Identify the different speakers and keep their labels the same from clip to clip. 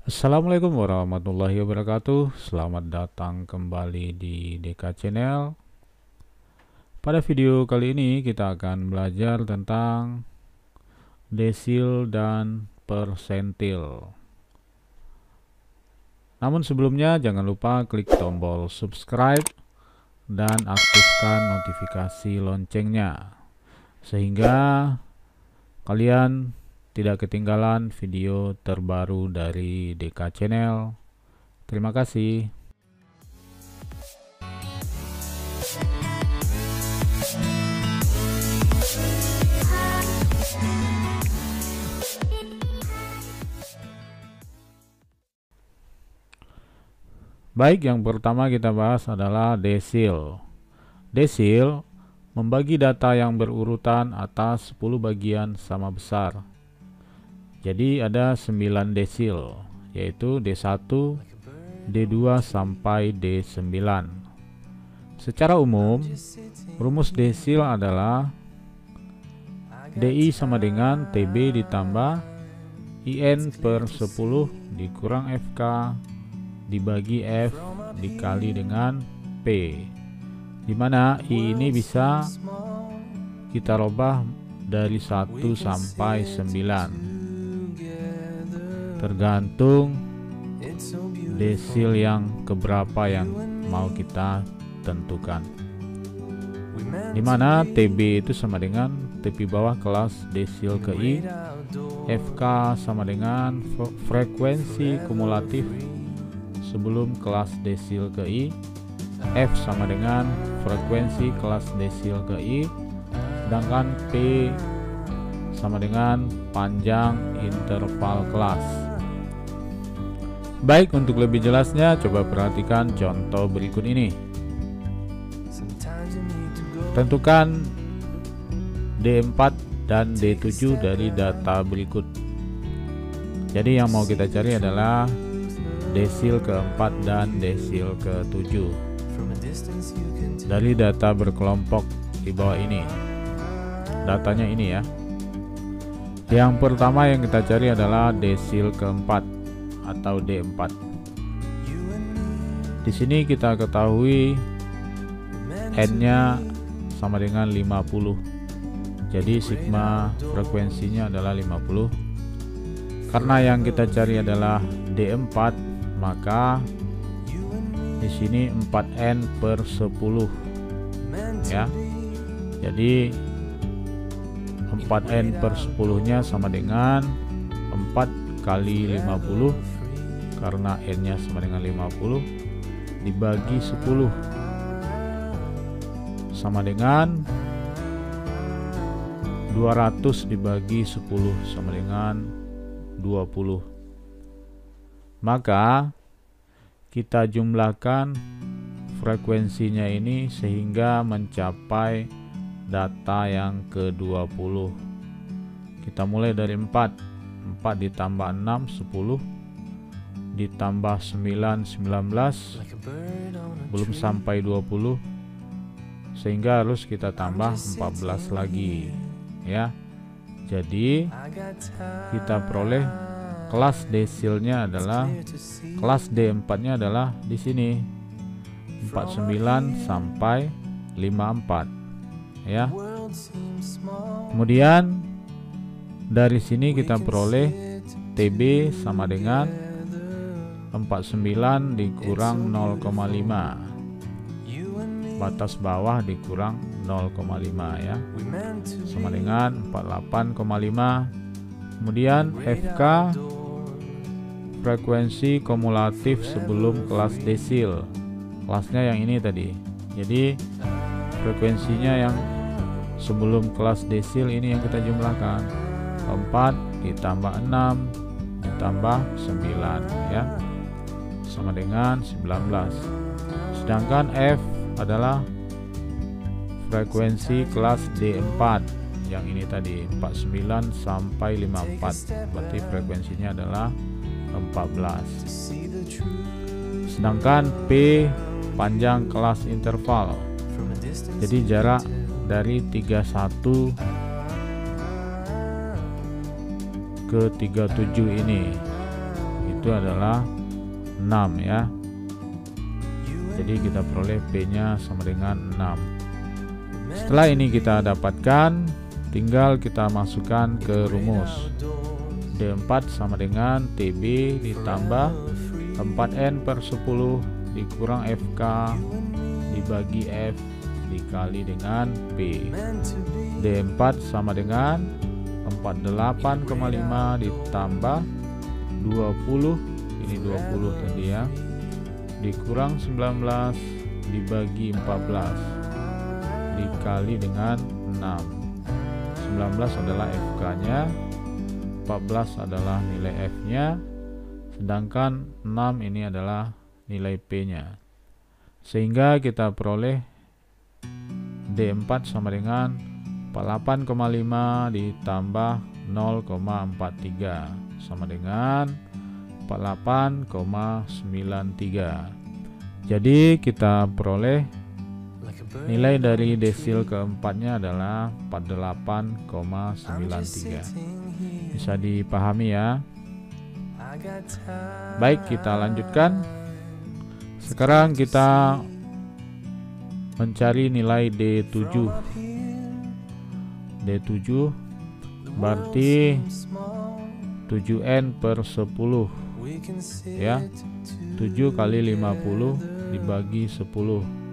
Speaker 1: Assalamualaikum warahmatullahi wabarakatuh. Selamat datang kembali di DK Channel. Pada video kali ini kita akan belajar tentang desil dan persentil. Namun sebelumnya jangan lupa klik tombol subscribe dan aktifkan notifikasi loncengnya sehingga kalian tidak ketinggalan video terbaru dari DK Channel. Terima kasih. Baik, yang pertama kita bahas adalah desil. Desil membagi data yang berurutan atas 10 bagian sama besar. Jadi ada 9 desil, yaitu D1, D2 sampai D9. Secara umum, rumus desil adalah DI sama dengan TB ditambah IN per 10 dikurang FK dibagi F dikali dengan P, dimana I ini bisa kita rubah dari 1 sampai 9 tergantung desil yang keberapa yang mau kita tentukan, dimana TB itu sama dengan tepi bawah kelas desil ke I, FK sama dengan frekuensi kumulatif sebelum kelas desil ke I, F sama dengan frekuensi kelas desil ke I, sedangkan P sama dengan panjang interval kelas. Baik, untuk lebih jelasnya coba perhatikan contoh berikut ini. Tentukan D4 dan D7 dari data berikut. Jadi yang mau kita cari adalah desil keempat dan desil ke-7 dari data berkelompok di bawah ini. Datanya ini ya. Yang pertama yang kita cari adalah desil keempat atau D4. Di sini kita ketahui N-nya sama dengan 50. Jadi sigma frekuensinya adalah 50. Karena yang kita cari adalah D4, maka di sini 4N per 10 ya. Jadi 4N per 10 nya sama dengan 4 kali 50, karena N nya sama dengan 50 dibagi 10 sama dengan 200 dibagi 10 sama dengan 20. Maka kita jumlahkan frekuensinya ini sehingga mencapai data yang ke-20. Kita mulai dari 4 ditambah 6 10 ditambah 9 19 belum sampai 20, sehingga harus kita tambah 14 lagi ya. Jadi kita peroleh kelas desilnya adalah, kelas D4 nya adalah di sini 49 sampai 54 ya. Kemudian dari sini kita peroleh TB sama dengan 49 dikurang 0,5, batas bawah dikurang 0,5 ya, sama dengan 48,5. Kemudian FK frekuensi kumulatif sebelum kelas desil, kelasnya yang ini tadi. Jadi frekuensinya yang sebelum kelas desil ini yang kita jumlahkan, 4 ditambah 6 ditambah 9 ya, sama dengan 19. Sedangkan F adalah frekuensi kelas D4 yang ini tadi, 49 sampai 54, berarti frekuensinya adalah 14. Sedangkan P panjang kelas interval, jadi jarak dari 31 ke 37 ini itu adalah 6 ya. Jadi kita peroleh P-nya sama dengan 6. Setelah ini kita dapatkan, tinggal kita masukkan ke rumus. D4 sama dengan TB ditambah 4N per 10 dikurang FK dibagi F dikali dengan P. D4 sama dengan 48,5 ditambah 20, ini 20 tadi ya, dikurang 19 dibagi 14 dikali dengan 6. 19 adalah FK-nya, 14 adalah nilai F-nya, sedangkan 6 ini adalah nilai P-nya. Sehingga kita peroleh D4 sama dengan 48,5 ditambah 0,43 sama dengan 48,93. Jadi kita peroleh nilai dari desil keempatnya adalah 48,93. Bisa dipahami ya. Baik, kita lanjutkan. Sekarang kita mencari nilai D7. D7 berarti 7N per 10 ya. 7 kali 50 dibagi 10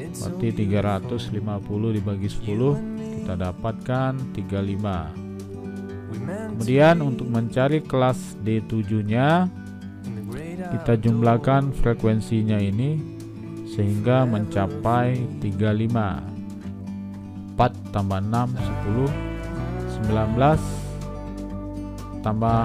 Speaker 1: berarti 350 dibagi 10, kita dapatkan 35. Kemudian untuk mencari kelas D7 nya, kita jumlahkan frekuensinya ini sehingga mencapai 35. 4 tambah 6 10, 19 tambah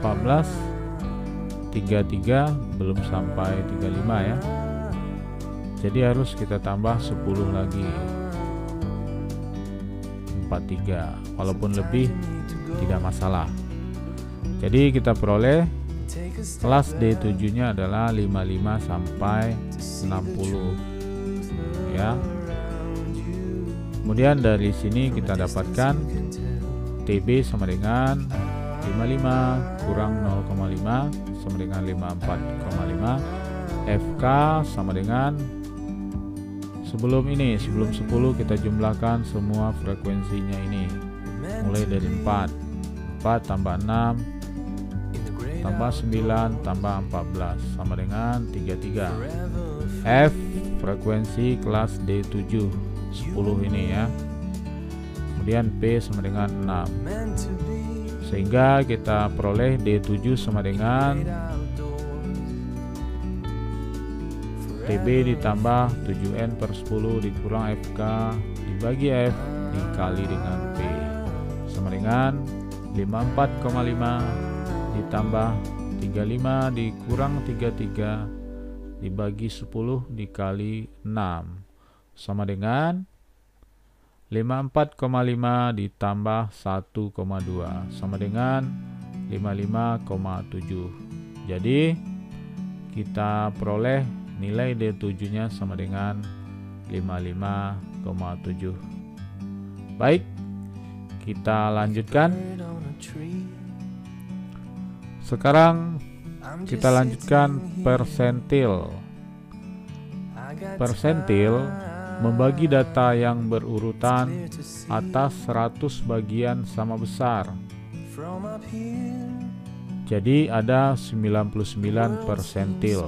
Speaker 1: 14 33, belum sampai 35 ya. Jadi harus kita tambah 10 lagi, 43. Walaupun lebih tidak masalah. Jadi kita peroleh kelas D7 nya adalah 55 sampai 60 ya. Kemudian dari sini kita dapatkan TB sama dengan 55 kurang 0,5 sama dengan 54,5. FK sama dengan sebelum 10 kita jumlahkan semua frekuensinya ini. Mulai dari 4 tambah 6 tambah 9 tambah 14 sama dengan 33. F frekuensi kelas D7 10 ini ya. Kemudian P sama dengan 6. Sehingga kita peroleh D7 sama dengan TB ditambah 7N per 10 dikurang FK dibagi F dikali dengan P sama dengan 54,5 ditambah 35 dikurang 33 dibagi 10 dikali 6 sama dengan 54,5 ditambah 1,2 sama dengan 55,7. Jadi kita peroleh nilai D7 nya sama dengan 55,7. Baik, kita lanjutkan. Sekarang kita lanjutkan persentil. Persentil membagi data yang berurutan atas 100 bagian sama besar. Jadi ada 99 persentil.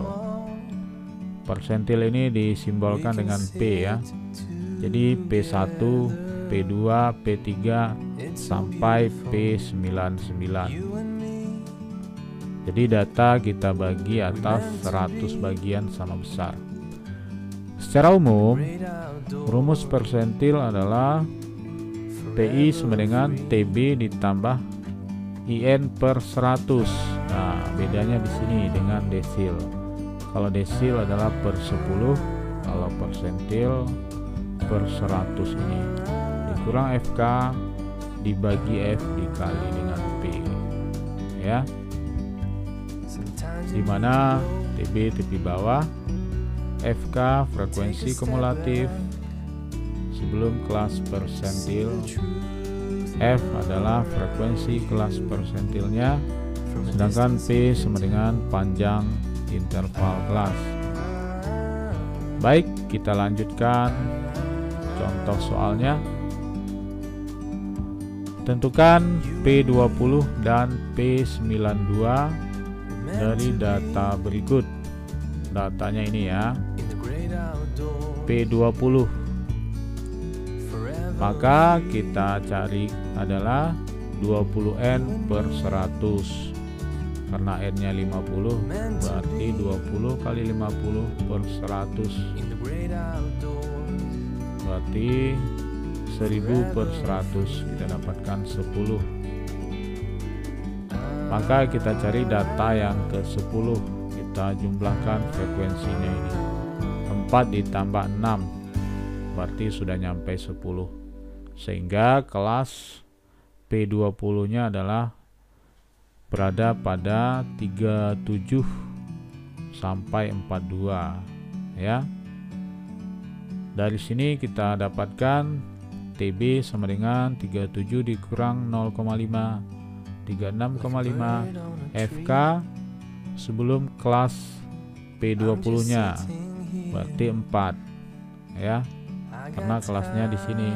Speaker 1: Persentil ini disimbolkan dengan P ya. Jadi P1, P2, P3 sampai P99. Jadi data kita bagi atas 100 bagian sama besar. Secara umum, rumus persentil adalah PI sama dengan TB ditambah IN per 100. Nah, bedanya di sini dengan desil. Kalau desil adalah per 10, kalau persentil per 100 ini. Dikurang FK dibagi F dikali dengan P. Ya. Dimana TB tepi bawah, FK frekuensi kumulatif sebelum kelas persentil, F adalah frekuensi kelas persentilnya, sedangkan P sama dengan panjang interval kelas. Baik, kita lanjutkan contoh soalnya. Tentukan P20 dan P92 dari data berikut. Datanya ini ya, P20, maka kita cari adalah 20N per 100. Karena N nya 50, berarti 20 kali 50 per 100, berarti 1000 per 100. Kita dapatkan 10. Maka kita cari data yang ke 10. Kita jumlahkan frekuensinya ini. 4 ditambah 6 berarti sudah nyampe 10. Sehingga kelas P20 nya adalah berada pada 37 sampai 42 ya. Dari sini kita dapatkan TB sama dengan 37 dikurang 0,5, 36,5. FK sebelum kelas P20 nya berarti 4 ya, karena kelasnya di sini.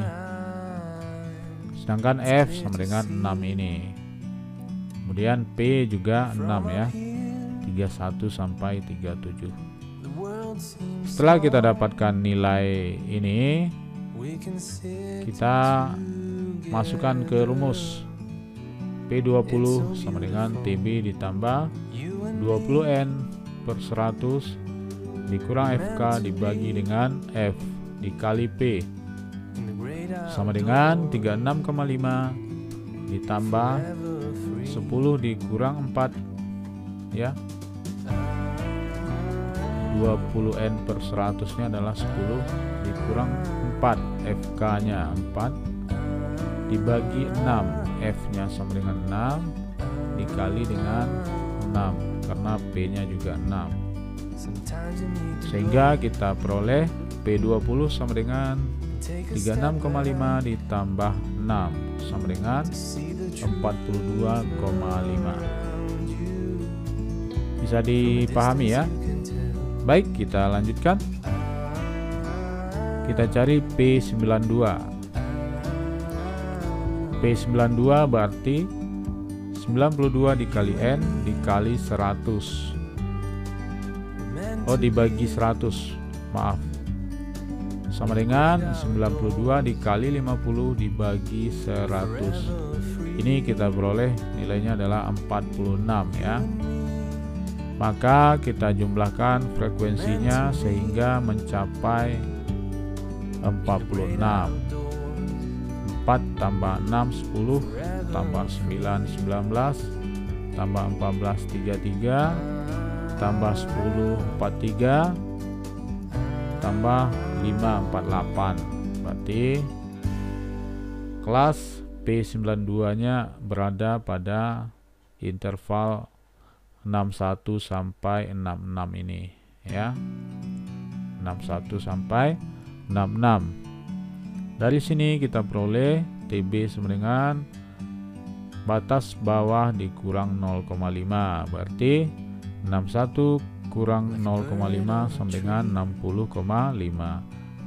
Speaker 1: Sedangkan F sama dengan 6 ini. Kemudian P juga 6 ya, 31 sampai 37. Setelah kita dapatkan nilai ini, kita masukkan ke rumus. P20 sama dengan TB ditambah 20N per 100 dikurang FK dibagi dengan F dikali P sama dengan 36,5 ditambah 10 dikurang 4 ya. 20N per 100 nya adalah 10 dikurang 4, FK nya 4 dibagi 6, F nya sama dengan 6 dikali dengan 6 karena P nya juga 6, sehingga kita peroleh P20 sama dengan 36,5 ditambah 6 sama dengan 42,5. Bisa dipahami ya. Baik, kita lanjutkan. Kita cari P92. P92 berarti 92 dikali N dikali 100. Oh, dibagi 100, maaf. Sama dengan 92 dikali 50 dibagi 100. Ini kita peroleh nilainya adalah 46 ya. Maka kita jumlahkan frekuensinya sehingga mencapai 46. 4 tambah 6 10 tambah 9 19 tambah 14 33 tambah 10 43 tambah 5 48. Berarti kelas P92 nya berada pada interval 61 sampai 66 ini ya. 61 sampai 66. Dari sini kita peroleh TB sama dengan batas bawah dikurang 0,5, berarti 61 kurang 0,5 sama dengan 60,5.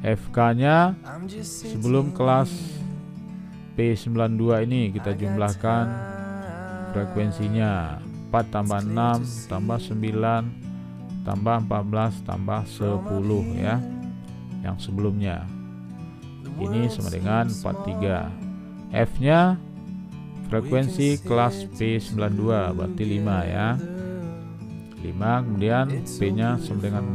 Speaker 1: FK nya sebelum kelas P92 ini kita jumlahkan frekuensinya. 4 tambah 6 tambah 9 tambah 14 tambah 10 ya, yang sebelumnya. Ini sama dengan 43. F nya frekuensi kelas P92 berarti 5 ya, 5. Kemudian P nya sama dengan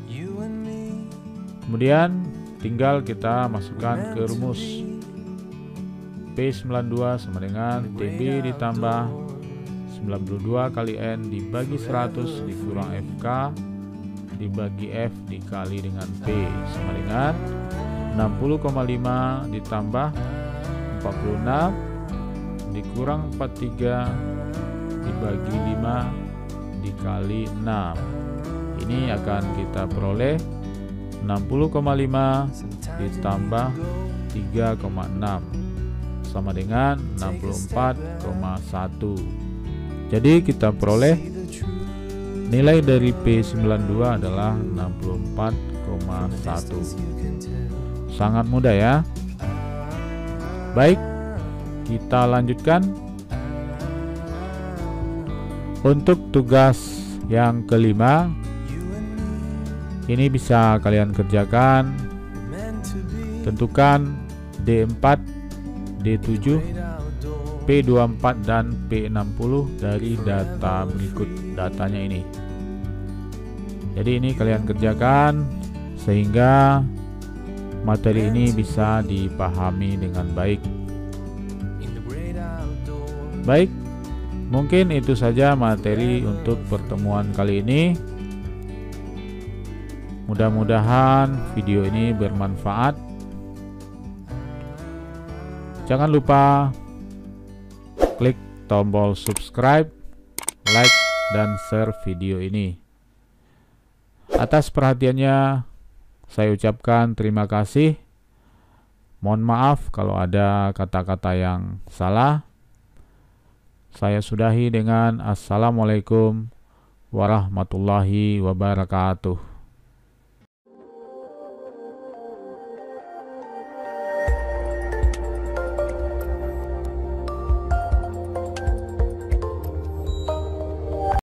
Speaker 1: 6. Kemudian tinggal kita masukkan ke rumus. P92 sama dengan TB ditambah 92 kali N dibagi 100 dikurang FK dibagi F dikali dengan P sama dengan 60,5 ditambah 46 dikurang 43 dibagi 5 dikali 6. Ini akan kita peroleh 60,5 ditambah 3,6 sama dengan 64,1. Jadi kita peroleh nilai dari P92 adalah 64,1. Sangat mudah ya. Baik, kita lanjutkan. Untuk tugas yang kelima, ini bisa kalian kerjakan. Tentukan D4, D7, P24 dan P60 dari data berikut datanya ini. Jadi ini kalian kerjakan sehingga materi ini bisa dipahami dengan baik. Baik, mungkin itu saja materi untuk pertemuan kali ini. Mudah-mudahan video ini bermanfaat. Jangan lupa klik tombol subscribe, like, dan share video ini. Atas perhatiannya, saya ucapkan terima kasih. Mohon maaf kalau ada kata-kata yang salah. Saya sudahi dengan Assalamualaikum warahmatullahi wabarakatuh.